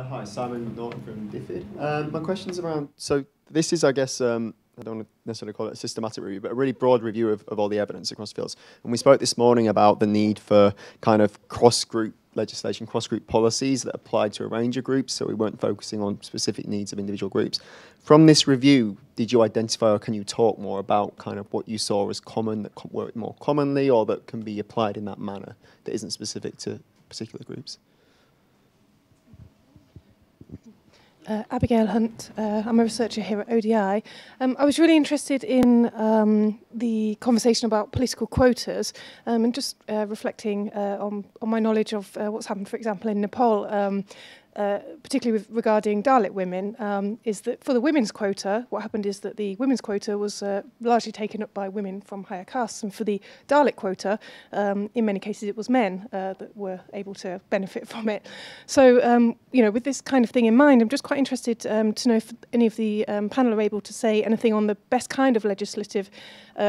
Hi, Simon Norton from DFID. My question's around, so this is, I guess, I don't want to necessarily call it a systematic review, but a really broad review of all the evidence across fields. And we spoke this morning about the need for kind of cross-group legislation, cross-group policies that applied to a range of groups, so we weren't focusing on specific needs of individual groups. From this review, did you identify, or can you talk more about kind of what you saw as common, that worked more commonly, or that can be applied in that manner that isn't specific to particular groups? Abigail Hunt. I'm a researcher here at ODI. I was really interested in the conversation about political quotas and just reflecting on my knowledge of what's happened, for example, in Nepal, particularly regarding Dalit women, is that for the women's quota, what happened is that the women's quota was largely taken up by women from higher castes, and for the Dalit quota, in many cases it was men that were able to benefit from it. So, you know, with this kind of thing in mind, I'm just quite interested to know if any of the panel are able to say anything on the best kind of legislative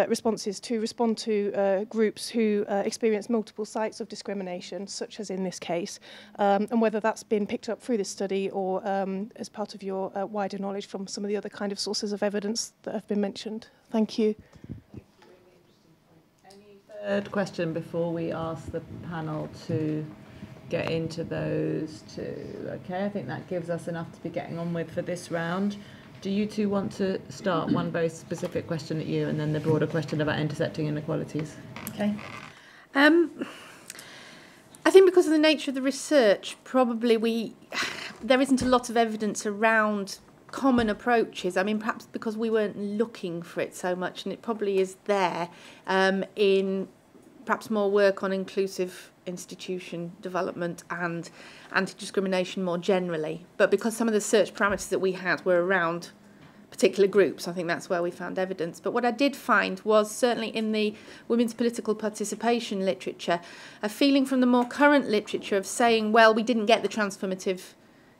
responses to respond to groups who experience multiple sites of discrimination, such as in this case, and whether that's been picked up through this study or as part of your wider knowledge from some of the other kind of sources of evidence that have been mentioned. Thank you. Any third question before we ask the panel to get into those two? Okay, I think that gives us enough to be getting on with for this round. Do you two want to start one very specific question at you and then the broader question about intersecting inequalities? Okay. I think because of the nature of the research, probably there isn't a lot of evidence around common approaches. I mean, perhaps because we weren't looking for it so much, and it probably is there in perhaps more work on inclusive institution development and anti-discrimination more generally. But because some of the search parameters that we had were around particular groups, I think that's where we found evidence. But what I did find was, certainly in the women's political participation literature, a feeling from the more current literature of saying, well, we didn't get the transformative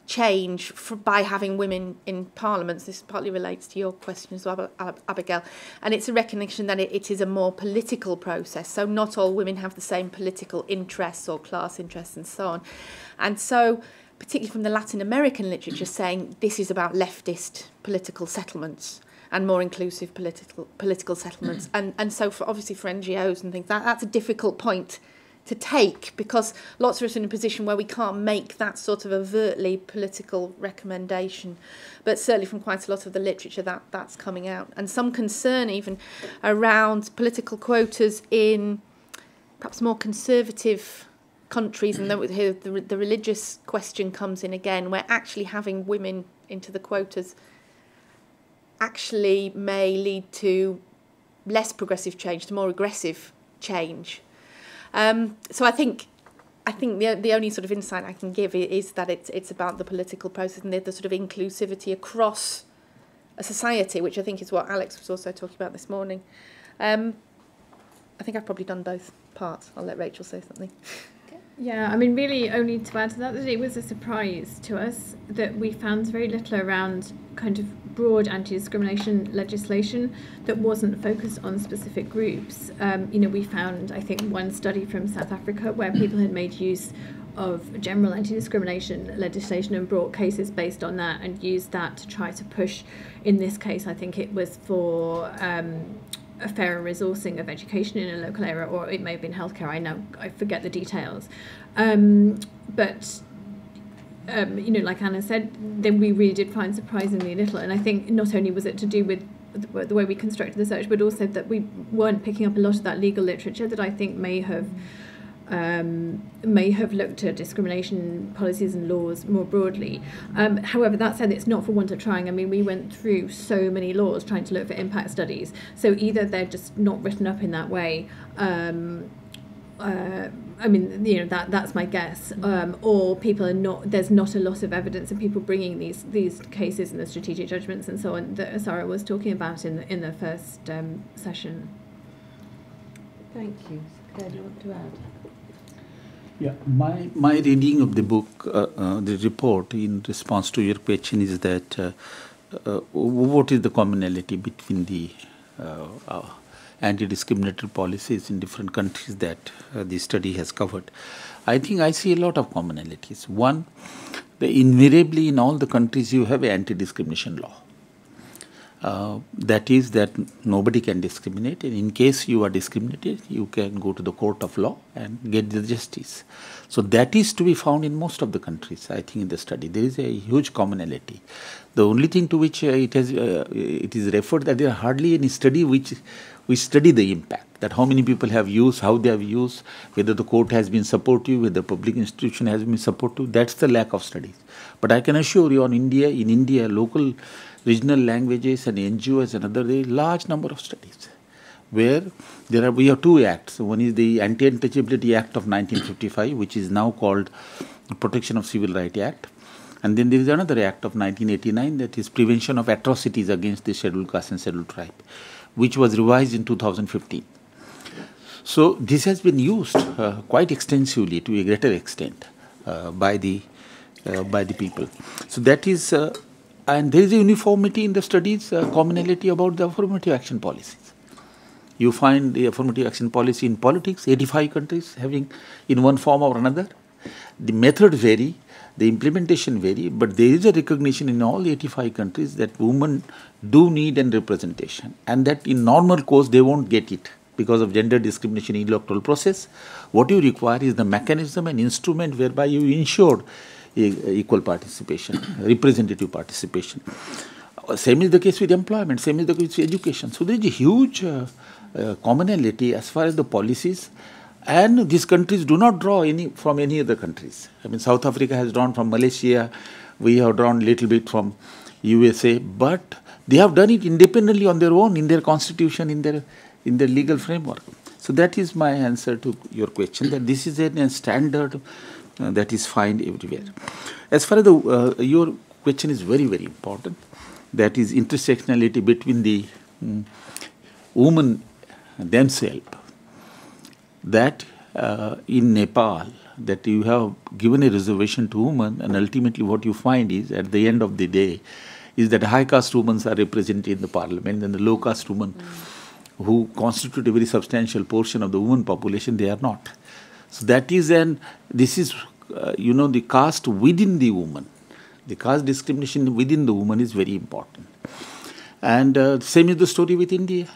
change by having women in parliaments. This partly relates to your question as well, Abigail. And it's a recognition that it is a more political process. So not all women have the same political interests or class interests and so on. And so, particularly from the Latin American literature, saying this is about leftist political settlements and more inclusive political settlements. And so obviously for NGOs and things, that's a difficult point to take, because lots of us are in a position where we can't make that sort of overtly political recommendation. But certainly from quite a lot of the literature that's coming out. And some concern even around political quotas in perhaps more conservative countries, and the religious question comes in again, where actually having women into the quotas actually may lead to less progressive change, to more aggressive change. So I think the only sort of insight I can give is that it's about the political process and the sort of inclusivity across a society, which I think is what Alex was also talking about this morning. I think I've probably done both parts. I'll let Rachel say something. Yeah, I mean, really only to add to that it was a surprise to us that we found very little around kind of broad anti-discrimination legislation that wasn't focused on specific groups. You know, we found, I think, one study from South Africa where people had made use of general anti-discrimination legislation and brought cases based on that and used that to try to push, in this case, I think it was for a fairer resourcing of education in a local area, or it may have been healthcare. I forget the details. But you know, like Anna said, then we really did find surprisingly little. And I think not only was it to do with the way we constructed the search, but also that we weren't picking up a lot of that legal literature that I think may have looked at discrimination policies and laws more broadly. However, that said, it's not for want of trying. I mean, we went through so many laws trying to look for impact studies. So either they're just not written up in that way, I mean, you know, that's my guess, or people are not, there's not a lot of evidence of people bringing these cases and the strategic judgments and so on that Sarah was talking about in the first session. Thank you. Claire, do you want to add? Yeah, my reading of the book, the report in response to your question is that what is the commonality between the anti-discriminatory policies in different countries that the study has covered? I think I see a lot of commonalities. One, invariably in all the countries you have an anti-discrimination law. That is that nobody can discriminate, and in case you are discriminated, you can go to the court of law and get the justice. So that is to be found in most of the countries, I think, in the study. There is a huge commonality. The only thing to which it is referred that there are hardly any study which we study the impact, that how many people have used, how they have used, whether the court has been supportive, whether the public institution has been supportive. That's the lack of studies. But I can assure you, in India, local regional languages and NGOs and other, there is a large number of studies where we have two acts. One is the Anti-Untouchability Act of 1955, which is now called Protection of Civil Rights Act. And then there is another act of 1989, that is Prevention of Atrocities Against the Scheduled Caste and Scheduled Tribe, which was revised in 2015. So this has been used quite extensively to a greater extent by the people. So that is, and there is a uniformity in the studies, commonality about the affirmative action policies. You find the affirmative action policy in politics, 85 countries having in one form or another. The method vary, the implementation vary, but there is a recognition in all 85 countries that women do need an representation, and that in normal course they won't get it because of gender discrimination in electoral process. What you require is the mechanism and instrument whereby you ensure equal participation, representative participation. Same is the case with employment, same is the case with education. So there is a huge commonality as far as the policies, and these countries do not draw from any other countries. I mean, South Africa has drawn from Malaysia, we have drawn a little bit from USA, but they have done it independently on their own, in their constitution, in their legal framework. So that is my answer to your question, that this is a standard that is found everywhere. As far as your question is very, very important, that is intersectionality between the women themselves. That in Nepal, that you have given a reservation to women, and ultimately what you find is, at the end of the day, is that high caste women are represented in the parliament, and the low caste women who constitute a very substantial portion of the women population, they are not. So that is this is, the caste within the woman. The caste discrimination within the woman is very important. And same is the story with India.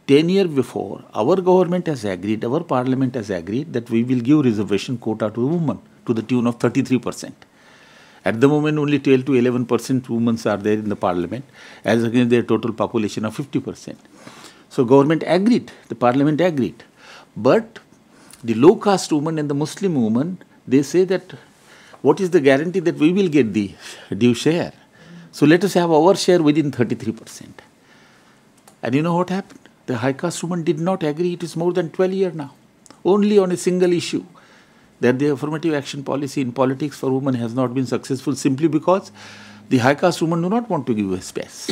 10 years before, our government has agreed, our parliament has agreed that we will give reservation quota to women to the tune of 33%. At the moment, only 12 to 11% women are there in the parliament, as against their total population of 50%. So government agreed, the parliament agreed. But the low caste woman and the Muslim woman, they say that what is the guarantee that we will get the due share? So let us have our share within 33%. And you know what happened? The high caste woman did not agree. It is more than 12 years now, only on a single issue, that the affirmative action policy in politics for women has not been successful, simply because the high caste women do not want to give a space.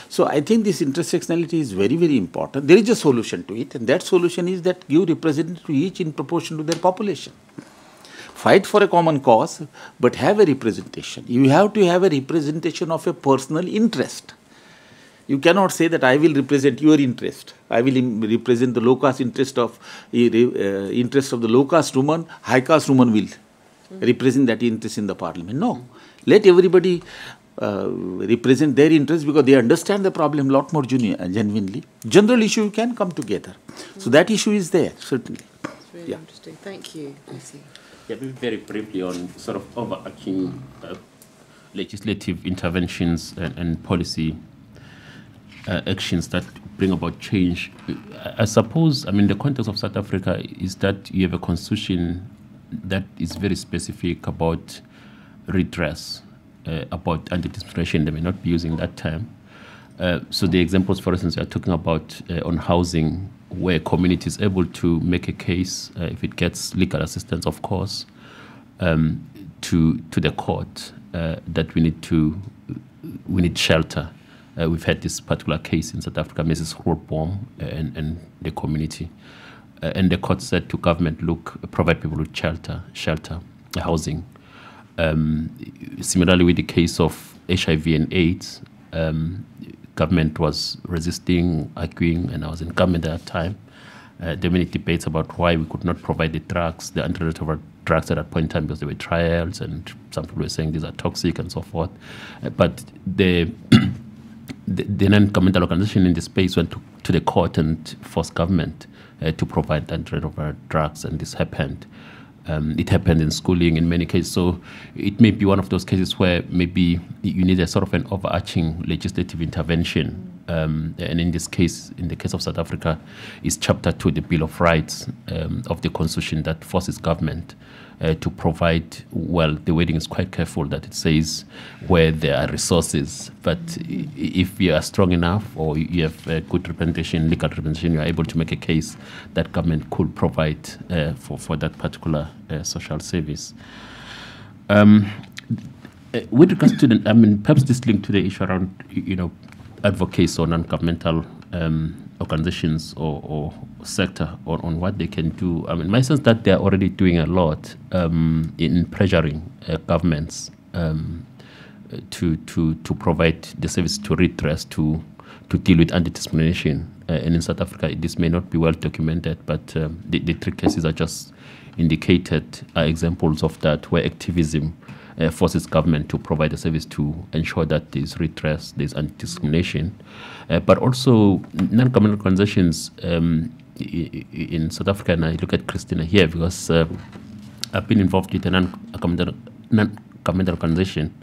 So I think this intersectionality is very, very important. There is a solution to it, and that solution is that give representative to each in proportion to their population. Fight for a common cause, but have a representation. You have to have a representation of a personal interest. You cannot say that I will represent your interest. I will represent the low caste interest of the low caste woman. High caste woman will represent that interest in the parliament. No, let everybody represent their interest, because they understand the problem a lot more genuinely. General issue can come together. So that issue is there, certainly. That's really interesting. Thank you. Yeah, very briefly on sort of overarching legislative interventions and policy actions that bring about change. I suppose, the context of South Africa is that you have a constitution that is very specific about redress, about anti-discrimination. They may not be using that term. So the examples, for instance, we are talking about on housing, where community is able to make a case, if it gets legal assistance, of course, to the court, that we need shelter. We've had this particular case in South Africa, Mrs. Grootboom and the community. And the court said to government, look, provide people with shelter, housing. Similarly, with the case of HIV and AIDS, government was resisting, arguing, and I was in government at that time. There were many debates about why we could not provide the drugs, the antiretroviral drugs at that point in time because there were trials and some people were saying these are toxic and so forth. But the non-governmental organization in the space went to the court and forced government to provide antiretroviral drugs, and this happened. It happened in schooling in many cases. So it may be one of those cases where maybe you need a sort of an overarching legislative intervention. And in this case, in the case of South Africa, is Chapter 2, the Bill of Rights of the Constitution, that forces government to provide, well, the wording is quite careful that it says where there are resources, but if you are strong enough or you have a good representation, legal representation, you are able to make a case that government could provide for that particular social service. With regards to perhaps this link to the issue around, advocates or non-governmental organizations or sector on what they can do. My sense that they're already doing a lot in pressuring governments to provide the service to redress, to deal with anti-discrimination. And in South Africa, this may not be well documented, but the three cases I just indicated are examples of that, where activism forces government to provide a service to ensure that there's redress, there's anti-discrimination. But also non-governmental organizations in South Africa, and I look at Christina here because I've been involved with a non-governmental organization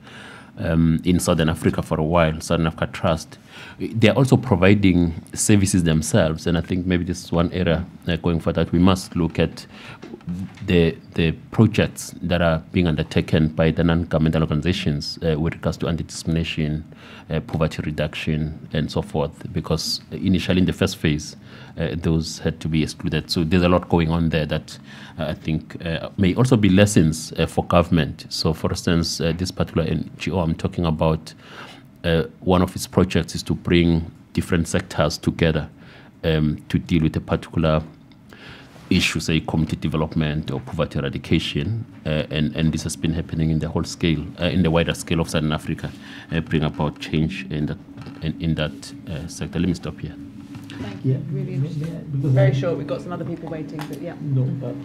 in Southern Africa for a while, Southern Africa Trust. They're also providing services themselves, and I think maybe this is one area going forward that we must look at the projects that are being undertaken by the non-governmental organizations with regards to anti-discrimination, poverty reduction, and so forth, because initially in the first phase, those had to be excluded. So there's a lot going on there that I think may also be lessons for government. So for instance, this particular NGO I'm talking about, one of its projects is to bring different sectors together to deal with a particular issue, say community development or poverty eradication, and this has been happening in the whole scale, in the wider scale of Southern Africa, bring about change in that sector. Let me stop here. Thank you. Really interesting. Very short. We've got some other people waiting, but yeah. No, but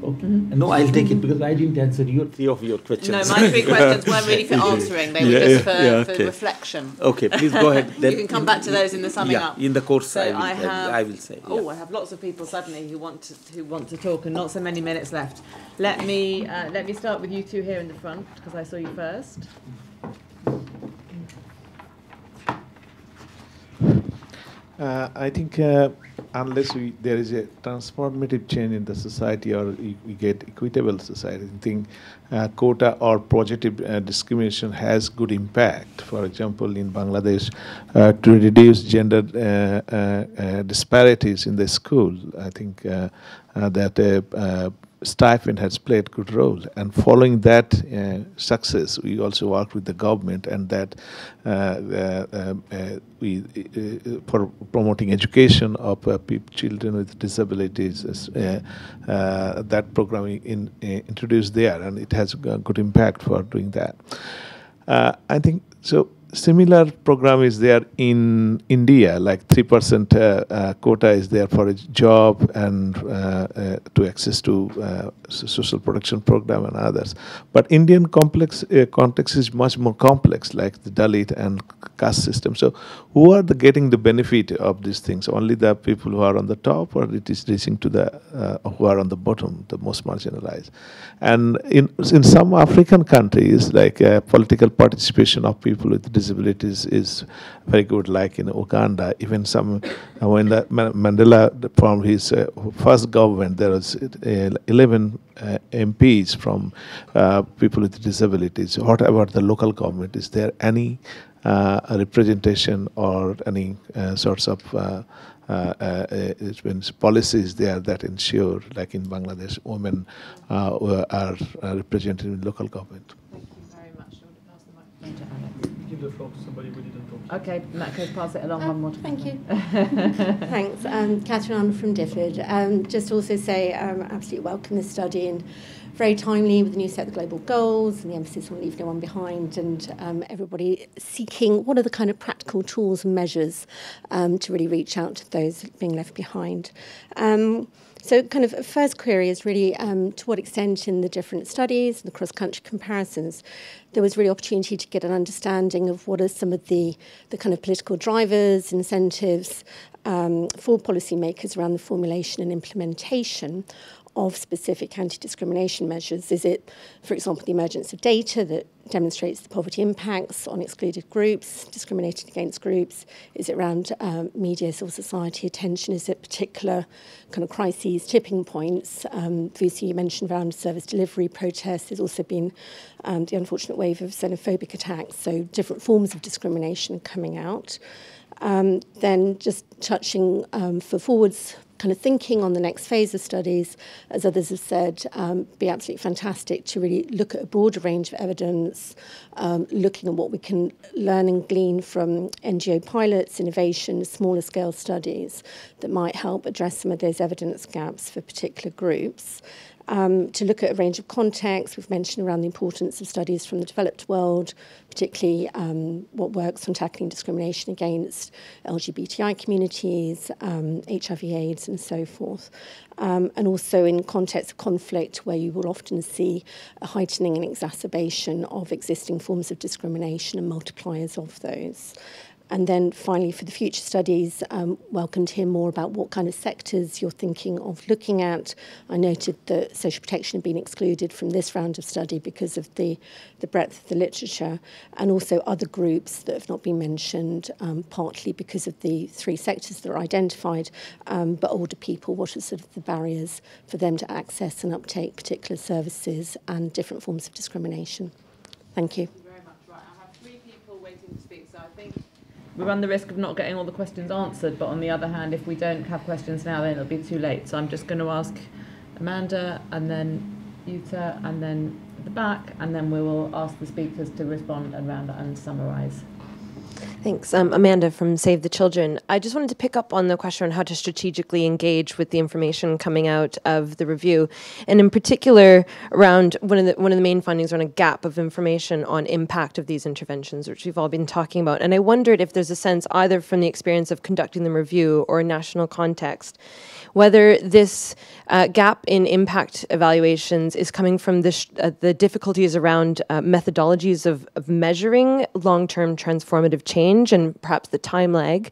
okay. No, I'll take it because I didn't answer three of your questions. No, my three questions weren't really for answering. They were just for reflection. Okay, please go ahead. Then you can come back to those in the summing up. In the course, so I will say. Oh, I have lots of people suddenly who want to talk, and not so many minutes left. Let me start with you two here in the front because I saw you first. I think unless there is a transformative change in the society or we get equitable society, I think quota or projective discrimination has good impact. For example, in Bangladesh, to reduce gender disparities in the school, I think that stipend has played a good role, and following that success, we also work with the government, and that we for promoting education of children with disabilities. That program introduced there, and it has a good impact for doing that. I think so. Similar program is there in India, like 3% quota is there for a job and to access to social protection program and others. But Indian context is much more complex, like the Dalit and caste system. So who are getting the benefit of these things? Only the people who are on the top, or it is reaching to the who are on the bottom, the most marginalized? And in some African countries, like political participation of people with disabilities is very good, like in Uganda. Even some, when Mandela formed his first government, there was 11 MPs from people with disabilities. What about the local government? Is there any representation or any sorts of policies there that ensure, like in Bangladesh, women are represented in local government? Thank you very much. I want to pass the microphone to Alex. Give the floor to somebody who didn't talk. Okay, in that case, pass it along one more time. Thank you. Thanks. Catherine Arnold from DFID. Just also say absolutely welcome this study, and very timely with the new set of global goals and the emphasis on leave no one behind, and everybody seeking what are the kind of practical tools and measures to really reach out to those being left behind. So kind of first query is really to what extent in the different studies, the cross-country comparisons, there was really opportunity to get an understanding of what are some of the kind of political drivers, incentives for policymakers around the formulation and implementation of specific anti-discrimination measures. Is it, for example, the emergence of data that demonstrates the poverty impacts on excluded groups, discriminated against groups? Is it around media, civil society attention? Is it particular kind of crises, tipping points? VC, you mentioned around service delivery protests. There's also been the unfortunate wave of xenophobic attacks, so different forms of discrimination coming out. Then just touching for forwards kind of thinking on the next phase of studies, as others have said, be absolutely fantastic to really look at a broader range of evidence, looking at what we can learn and glean from NGO pilots, innovation, smaller scale studies that might help address some of those evidence gaps for particular groups. To look at a range of contexts. We've mentioned around the importance of studies from the developed world, particularly what works on tackling discrimination against LGBTI communities, HIV/AIDS and so forth. And also in context of conflict where you will often see a heightening and exacerbation of existing forms of discrimination and multipliers of those. And then finally, for the future studies, welcome to hear more about what kind of sectors you're thinking of looking at. I noted that social protection had been excluded from this round of study because of the breadth of the literature, and also other groups that have not been mentioned, partly because of the three sectors that are identified, but older people, what are sort of the barriers for them to access and uptake particular services and different forms of discrimination. Thank you. Thank you very much. Right, I have 3 people waiting to speak, so I think we run the risk of not getting all the questions answered, but on the other hand, if we don't have questions now, then it'll be too late. So I'm just going to ask Amanda, and then Jutta, and then at the back, and then we will ask the speakers to respond and round and summarise. Thanks. Amanda from Save the Children. I just wanted to pick up on the question on how to strategically engage with the information coming out of the review, and in particular around one of the main findings around a gap of information on impact of these interventions, which we've all been talking about. And I wondered if there's a sense, either from the experience of conducting the review or a national context, whether this gap in impact evaluations is coming from the difficulties around methodologies of measuring long-term transformative change and perhaps the time lag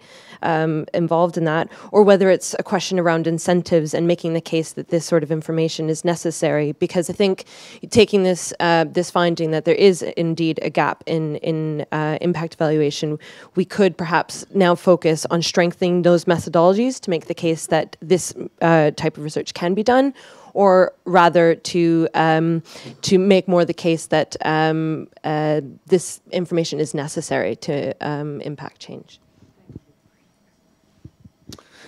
involved in that, or whether it's a question around incentives and making the case that this sort of information is necessary. Because I think taking this finding that there is indeed a gap in impact evaluation, we could perhaps now focus on strengthening those methodologies to make the case that this type of research can be done, or rather to make more the case that this information is necessary to impact change.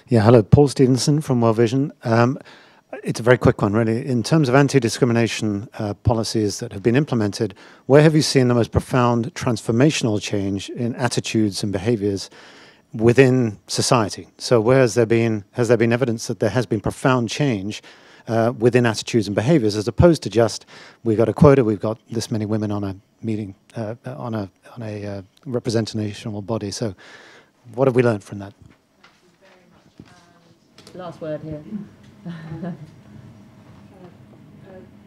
Yeah, hello, Paul Stevenson from World Vision. It's a very quick one, really. In terms of anti-discrimination policies that have been implemented, where have you seen the most profound transformational change in attitudes and behaviours within society? So where has there been evidence that there has been profound change within attitudes and behaviours, as opposed to just, we've got a quota, we've got this many women on a meeting, on a representational body. So what have we learned from that? Last word here.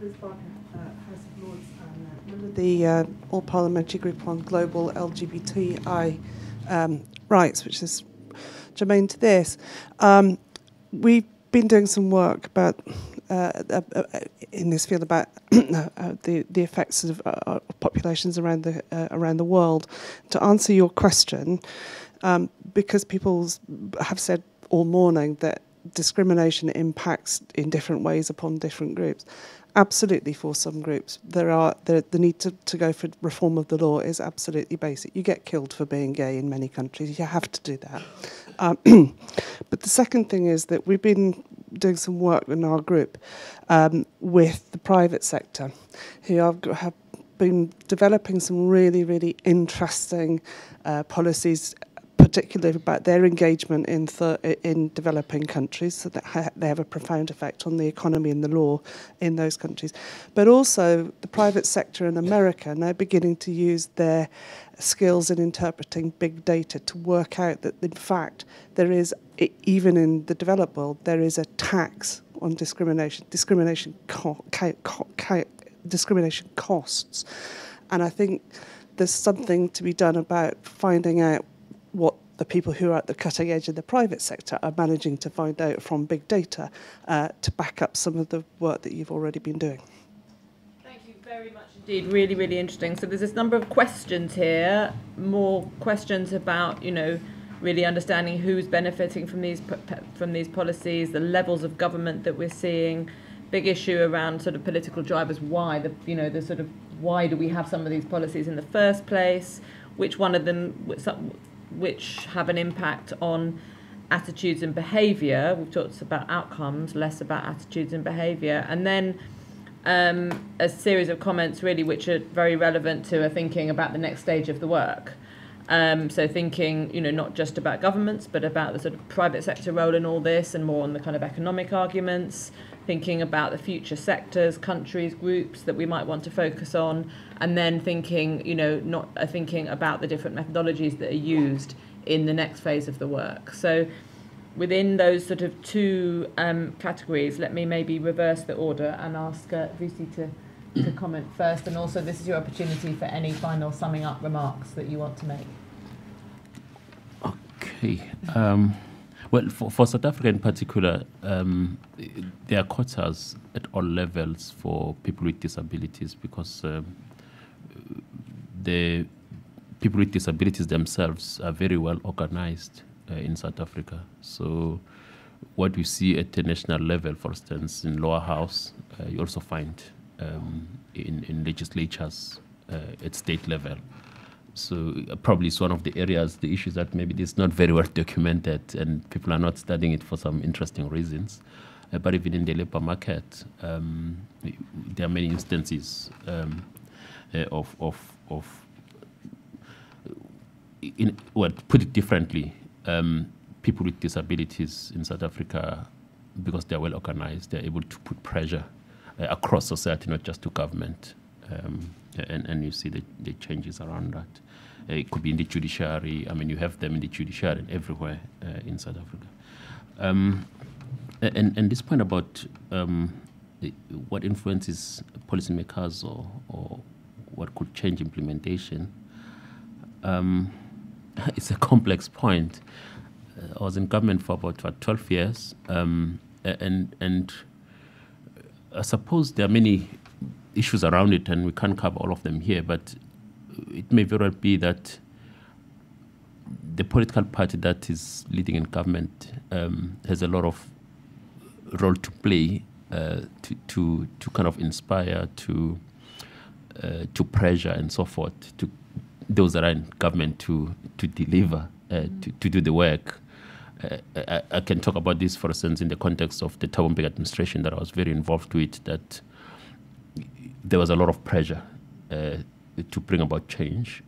Liz Barker, House of Lords, and the All-Parliamentary Group on Global LGBTI Rights, which is germane to this. We've been doing some work about in this field about the effects of populations around the world. To answer your question, because people have said all morning that discrimination impacts in different ways upon different groups. Absolutely, for some groups, the need to go for reform of the law is absolutely basic. You get killed for being gay in many countries. You have to do that. But the second thing is that we've been doing some work in our group with the private sector, who have been developing some really, really interesting policies, particularly about their engagement in developing countries, so that they have a profound effect on the economy and the law in those countries. But also the private sector in America now beginning to use their skills in interpreting big data to work out that, in fact, there is, even in the developed world, there is a tax on discrimination. Discrimination costs. And I think there's something to be done about finding out what the people who are at the cutting edge of the private sector are managing to find out from big data to back up some of the work that you've already been doing. Thank you very much indeed. Really, really interesting. So there's this number of questions here, more questions about, you know, really understanding who's benefiting from these policies, the levels of government that we're seeing, big issue around sort of political drivers, why why do we have some of these policies in the first place, which one of them which have an impact on attitudes and behaviour. We've talked about outcomes, less about attitudes and behaviour, and then a series of comments really which are very relevant to thinking about the next stage of the work. So thinking, you know, not just about governments, but about the sort of private sector role in all this, and more on the kind of economic arguments, thinking about the future sectors, countries, groups that we might want to focus on, and then thinking, you know, thinking about the different methodologies that are used in the next phase of the work. So within those sort of two categories, let me maybe reverse the order and ask Vusi to comment first, and also this is your opportunity for any final summing up remarks that you want to make. Okay. Well, for South Africa in particular, there are quotas at all levels for people with disabilities, because the people with disabilities themselves are very well organized in South Africa. So what we see at the national level, for instance, in lower house, you also find in legislatures at state level. So probably it's one of the areas, the issues that maybe it's not very well documented and people are not studying it for some interesting reasons. But even in the labor market, there are many instances well, put it differently, people with disabilities in South Africa, because they're well organized, they're able to put pressure across society, not just to government. And you see the changes around that. It could be in the judiciary. I mean, you have them in the judiciary and everywhere in South Africa. And this point about what influences policymakers or what could change implementation, it's a complex point. I was in government for about 12 years, and I suppose there are many issues around it, and we can't cover all of them here, but it may very well be that the political party that is leading in government has a lot of role to play to kind of inspire, to pressure and so forth, to those that are in government to deliver, to do the work. I can talk about this, for instance, in the context of the Thabo Mbeki administration that I was very involved with, that there was a lot of pressure to bring about change.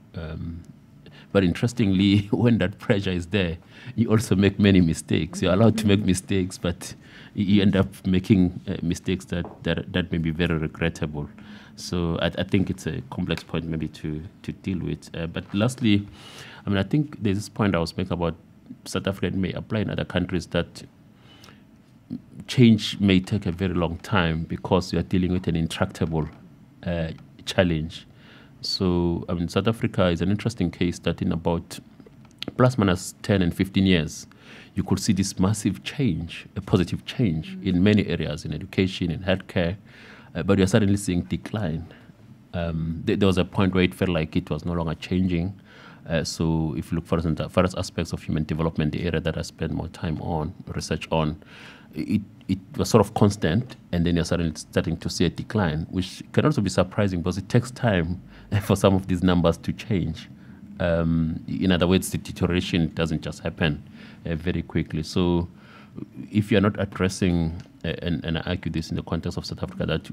But interestingly, when that pressure is there, you also make many mistakes. You're allowed to make mistakes, but you end up making mistakes that may be very regrettable. So I think it's a complex point maybe to deal with. But lastly, I mean, I think there's this point I was making about South Africa may apply in other countries, that change may take a very long time because you are dealing with an intractable challenge. So, I mean, South Africa is an interesting case that in about plus minus 10 and 15 years, you could see this massive change, a positive change in many areas, in education, in healthcare, but you're suddenly seeing decline. There was a point where it felt like it was no longer changing. So if you look, for instance, at various aspects of human development, the area that I spent more time on, research on, it was sort of constant, and then you're suddenly starting to see a decline, which can also be surprising because it takes time for some of these numbers to change. In other words, the deterioration doesn't just happen very quickly. So if you're not addressing, and I argue this in the context of South Africa, that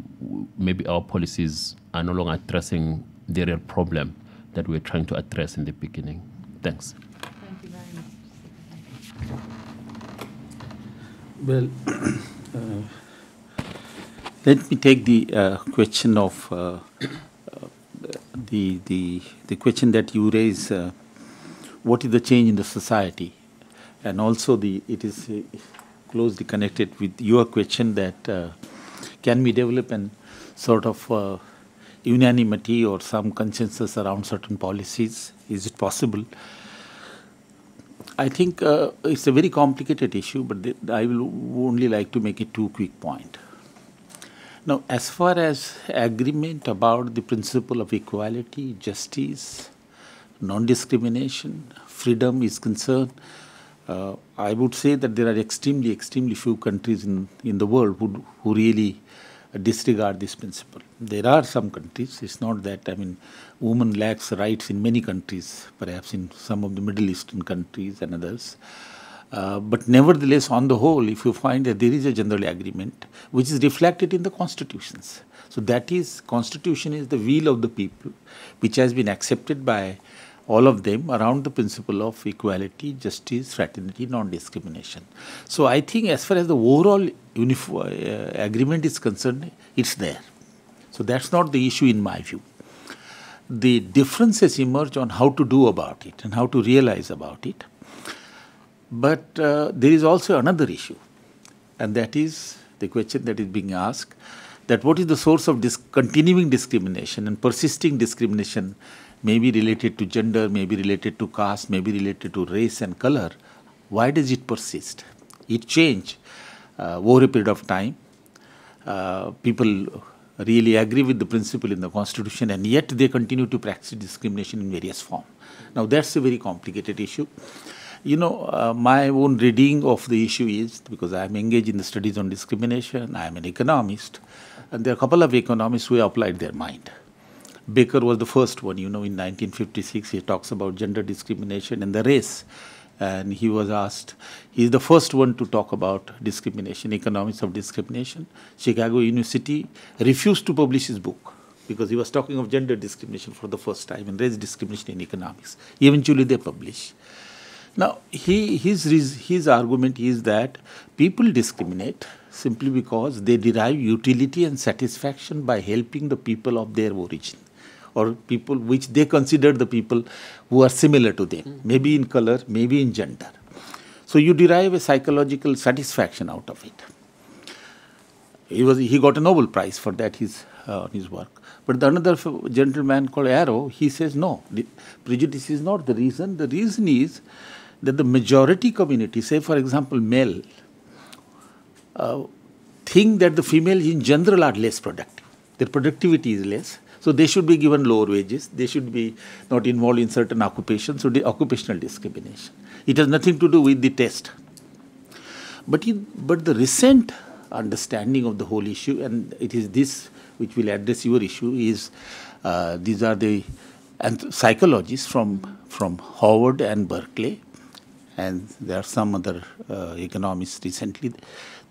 maybe our policies are no longer addressing the real problem that we're trying to address in the beginning. Thanks. Thank you very Well, let me take the question of the question that you raise. What is the change in the society, and also it is closely connected with your question that can we develop an sort of unanimity or some consensus around certain policies? Is it possible? I think it's a very complicated issue, but I will only like to make it 2 quick points. Now, as far as agreement about the principle of equality, justice, non-discrimination, freedom is concerned, I would say that there are extremely few countries in the world who really disregard this principle. There are some countries. It's not that, I mean, women lacks rights in many countries, perhaps in some of the Middle Eastern countries and others. But nevertheless, on the whole, if you find that there is a general agreement, which is reflected in the constitutions. So that is, constitution is the will of the people, which has been accepted by all of them around the principle of equality, justice, fraternity, non-discrimination. So I think as far as the overall agreement is concerned, it's there. So that's not the issue in my view. The differences emerge on how to do about it and how to realize about it. But there is also another issue, and that is the question that is being asked, that what is the source of continuing discrimination and persisting discrimination, may be related to gender, may be related to caste, may be related to race and color. Why does it persist? It changed over a period of time. People really agree with the principle in the constitution, and yet they continue to practice discrimination in various forms. Now that's a very complicated issue. You know, my own reading of the issue is, because I am engaged in the studies on discrimination, I am an economist, and there are a couple of economists who applied their mind. Baker was the first one, you know, in 1956, he talks about gender discrimination and the race. And he was asked, he's the first one to talk about discrimination, economics of discrimination. Chicago University refused to publish his book because he was talking of gender discrimination for the first time and race discrimination in economics. Eventually they published. Now, his argument is that people discriminate simply because they derive utility and satisfaction by helping the people of their origin, or people which they consider the people who are similar to them, maybe in color, maybe in gender. So you derive a psychological satisfaction out of it. He got a Nobel Prize for that, his work. But another gentleman called Arrow, he says no, prejudice is not the reason. The reason is that the majority community, say for example male, think that the females in general are less productive. Their productivity is less. So they should be given lower wages. They should be not involved in certain occupations. So the occupational discrimination. It has nothing to do with the test. But the recent understanding of the whole issue, and it is this which will address your issue, is these are the psychologists from Harvard and Berkeley, and there are some other economists recently.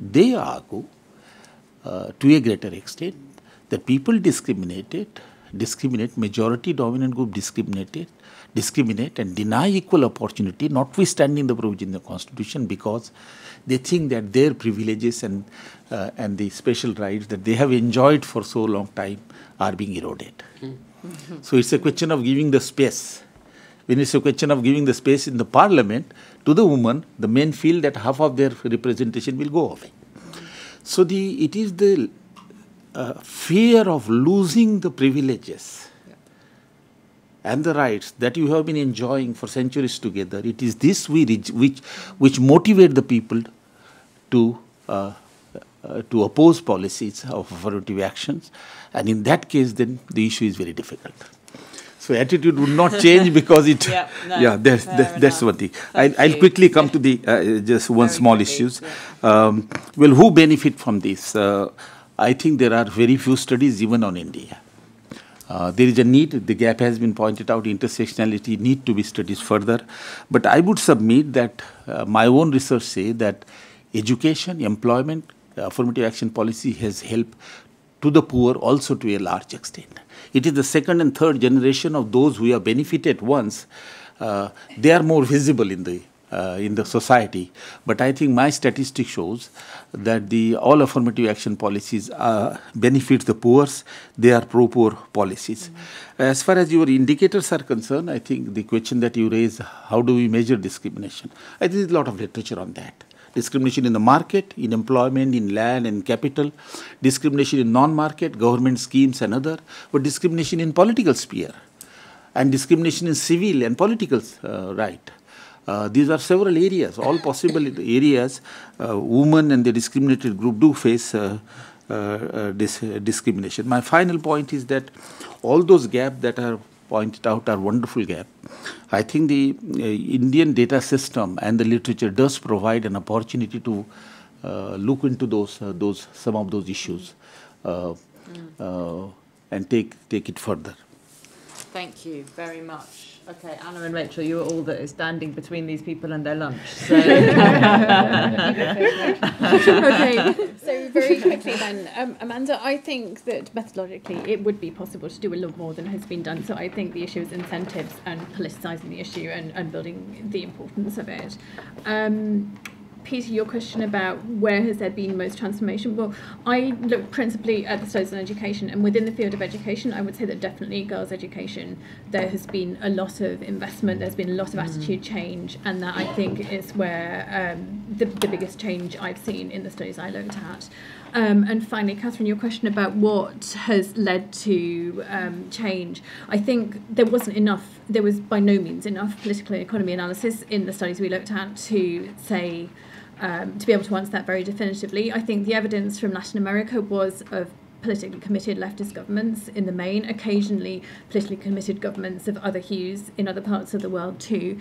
They argue to a greater extent that people discriminate, majority dominant group discriminate and deny equal opportunity, notwithstanding the provision in the Constitution, because they think that their privileges and the special rights that they have enjoyed for so long time are being eroded. So it's a question of giving the space. When it's a question of giving the space in the parliament to the women, the men feel that half of their representation will go away. So it is the fear of losing the privileges and the rights that you have been enjoying for centuries together. It is this which motivate the people to oppose policies of affirmative actions, and in that case, then the issue is very difficult. So attitude would not change because it. That's one thing. I'll quickly come to the just one small issues. Well, who benefit from this? I think there are very few studies even on India. There is a need, the gap has been pointed out, intersectionality need to be studied further. But I would submit that my own research say that education, employment, affirmative action policy has helped to the poor also to a large extent. It is the second and third generation of those who have benefited once. They are more visible in the in the society. But I think my statistic shows that all affirmative action policies benefit the poor. They are pro-poor policies. As far as your indicators are concerned, I think the question that you raise, how do we measure discrimination? I think there's a lot of literature on that. Discrimination in the market, in employment, in land and capital, discrimination in non-market, government schemes and other, but discrimination in political sphere, and discrimination in civil and political right. These are several areas, all possible areas. Women and the discriminated group do face discrimination. My final point is that all those gaps that are pointed out are wonderful gaps. I think the Indian data system and the literature does provide an opportunity to look into some of those issues and take it further. Thank you very much. Okay, Anna and Rachel, you are all that is standing between these people and their lunch. So. Okay, so very quickly then, Amanda, I think that methodologically it would be possible to do a lot more than has been done. So I think the issue is incentives and politicising the issue and building the importance of it. Peter, your question about where has there been most transformation? Well, I look principally at the studies on education, and within the field of education, I would say that definitely girls' education, there has been a lot of investment, there's been a lot of attitude change, and that I think is where the biggest change I've seen in the studies I looked at. And finally, Catherine, your question about what has led to change. I think there was by no means enough political economy analysis in the studies we looked at to say, to be able to answer that very definitively. I think the evidence from Latin America was of politically committed leftist governments in the main, occasionally politically committed governments of other hues in other parts of the world too.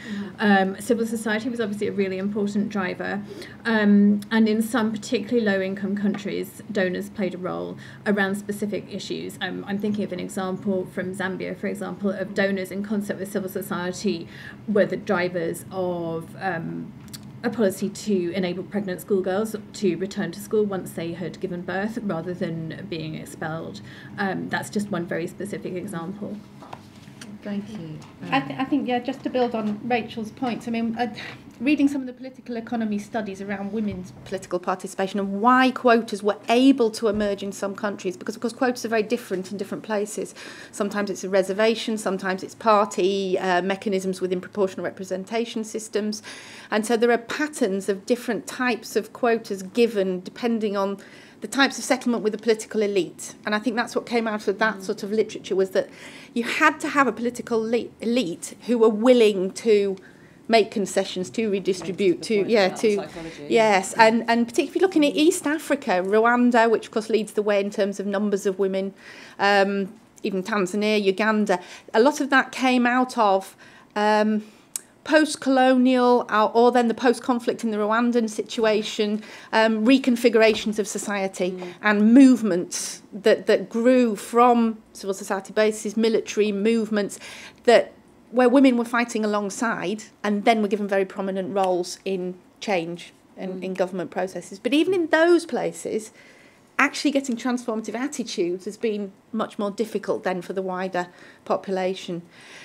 Civil society was obviously a really important driver, and in some particularly low-income countries, donors played a role around specific issues. I'm thinking of an example from Zambia, for example, of donors in concert with civil society were the drivers of a policy to enable pregnant schoolgirls to return to school once they had given birth rather than being expelled. That's just one very specific example. Thank you. I think, yeah, just to build on Rachel's points, I mean, reading some of the political economy studies around women's political participation and why quotas were able to emerge in some countries, because of course quotas are very different in different places. Sometimes it's a reservation, sometimes it's party mechanisms within proportional representation systems. And so there are patterns of different types of quotas given depending on the types of settlement with the political elite. And I think that's what came out of that sort of literature, was that you had to have a political elite who were willing to make concessions, to redistribute, yes, and particularly if you're looking at East Africa, Rwanda, which of course leads the way in terms of numbers of women, even Tanzania, Uganda, a lot of that came out of post-colonial or then the post-conflict in the Rwandan situation, reconfigurations of society and movements that grew from civil society bases, military movements where women were fighting alongside and then were given very prominent roles in change and in government processes. But even in those places, actually getting transformative attitudes has been much more difficult then for the wider population.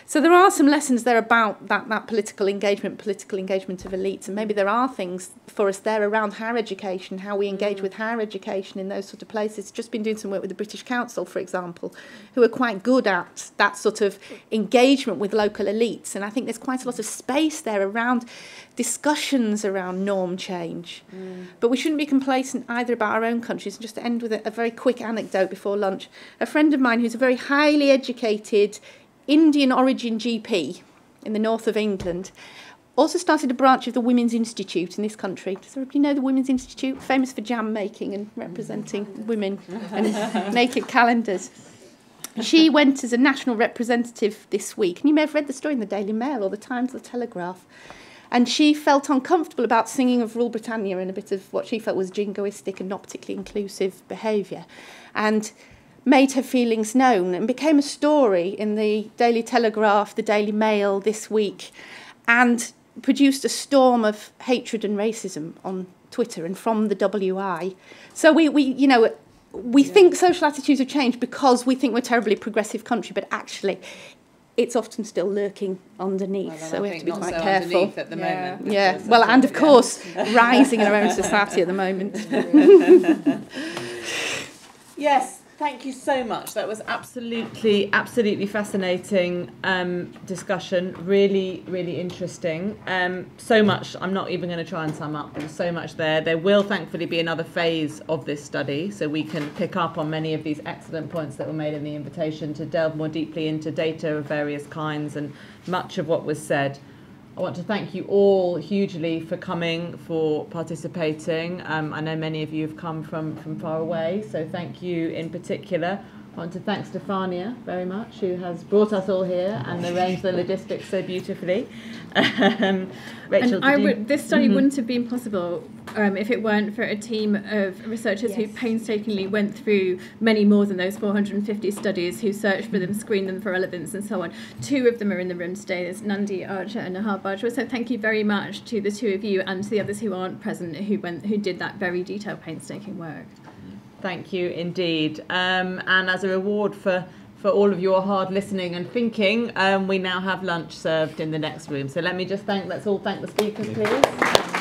So there are some lessons there about that political engagement of elites, and maybe there are things for us there around higher education, how we engage with higher education in those sort of places. Just been doing some work with the British Council, for example, who are quite good at that sort of engagement with local elites, and I think there's quite a lot of space there around discussions around norm change. But we shouldn't be complacent either about our own countries. And just to end with a very quick anecdote before lunch, a friend of mine who's a very highly educated Indian origin GP in the north of England also started a branch of the Women's Institute in this country. Does everybody know the Women's Institute? Famous for jam making and representing women and naked calendars. She went as a national representative this week, and you may have read the story in the Daily Mail or the Times or the Telegraph. And she felt uncomfortable about singing of Rule Britannia and a bit of what she felt was jingoistic and not particularly inclusive behaviour, and made her feelings known and became a story in the Daily Telegraph, the Daily Mail this week, and produced a storm of hatred and racism on Twitter and from the WI. So we think social attitudes have changed because we think we're a terribly progressive country, but actually it's often still lurking underneath, Well, so we have to be not quite so careful. underneath at the moment. Yeah, well, and of course, rising in our own society at the moment. Yes, thank you so much. That was absolutely fascinating discussion. Really, really interesting. So much. I'm not even going to try and sum up. There was so much there. There will thankfully be another phase of this study, so we can pick up on many of these excellent points that were made in the invitation to delve more deeply into data of various kinds and much of what was said. I want to thank you all hugely for coming, for participating. I know many of you have come from far away, so thank you in particular. I want to thank Stefania very much, who has brought us all here and arranged the logistics so beautifully. Rachel, and this study wouldn't have been possible if it weren't for a team of researchers who painstakingly went through many more than those 450 studies, who searched for them, screened them for relevance and so on. 2 of them are in the room today. There's Nandi Archer and Nahar Bajwa. So thank you very much to the 2 of you and to the others who aren't present, who did that very detailed, painstaking work. Thank you indeed. And as a reward for all of your hard listening and thinking, we now have lunch served in the next room. So let's all thank the speakers, please.